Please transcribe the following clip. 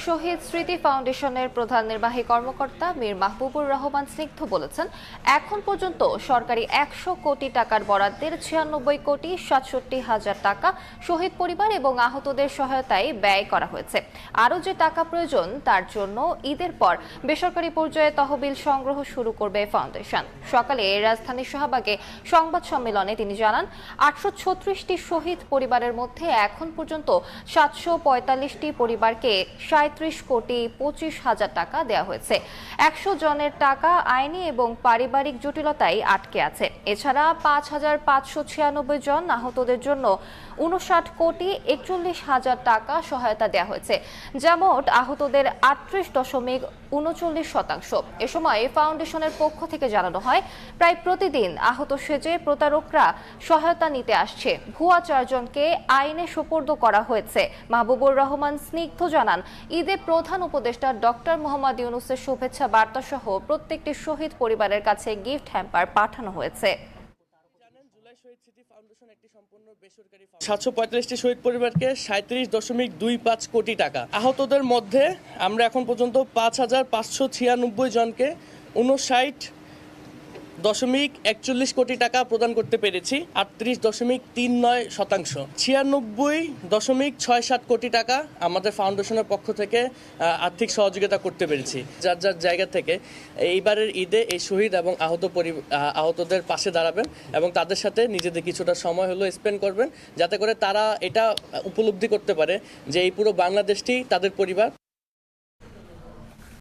শহীদ স্মৃতি ফাউন্ডেশনের প্রধান নির্বাহী কর্মকর্তা মীর মাহবুবুর রহমান স্নিগ্ধ বলেছেন, এখন পর্যন্ত সরকারি 100 কোটি টাকার বরাদ্দের 96 কোটি 67 হাজার টাকা শহীদ পরিবার এবং আহতদের সহায়তায় ব্যয় করা হয়েছে। আরও যে টাকা প্রয়োজন তার জন্য ঈদের পর বেসরকারি পর্যায়ে তহবিল সংগ্রহ শুরু করবে ফাউন্ডেশন। সকালে রাজধানীর শাহবাগে সংবাদ সম্মেলনে তিনি জানান, 836টি শহীদ পরিবারের মধ্যে এখন পর্যন্ত 745টি পরিবারকে 37 কোটি 25 হাজার টাকা দেওয়া হয়েছে। 100 জনের টাকা আইনি এবং পারিবারিক জটিলতায় আটকে আছে। এছাড়া 5596 জন আহতদের জন্য 59 কোটি 41 হাজার টাকা সহায়তা দেওয়া হয়েছে, যা মোট আহতদের 38.39%। এ সময় ফাউন্ডেশনের পক্ষ থেকে জানানো হয়, প্রায় প্রতিদিন আহত সেজে প্রতারকরা সহায়তা নিতে আসছে। ভুয়া 4 জনকে আইনে সোপর্দ করা হয়েছে। মাহবুবুর রহমান স্নিগ্ধ জানান, ঈদে প্রধান উপদেষ্টা ডক্টর মোহাম্মদ ইউনূসের শুভেচ্ছা বার্তা সহ প্রত্যেকটি শহীদ পরিবারের কাছে গিফট হ্যাম্পার পাঠানো হয়েছে। 745টি শহীদ পরিবারকে 37.25 কোটি টাকা, আহতদের মধ্যে আমরা এখন পর্যন্ত 5596 জনকে 59.41 কোটি টাকা প্রদান করতে পেরেছি, 38.39%। 96.67 কোটি টাকা আমাদের ফাউন্ডেশনের পক্ষ থেকে আর্থিক সহযোগিতা করতে পেরেছি। যার যার জায়গা থেকে এইবারের ঈদে এই শহীদ এবং আহতদের পাশে দাঁড়াবেন এবং তাদের সাথে নিজেদের কিছুটা সময় হলো স্পেন্ড করবেন, যাতে করে তারা এটা উপলব্ধি করতে পারে যে এই পুরো বাংলাদেশটি তাদের পরিবার।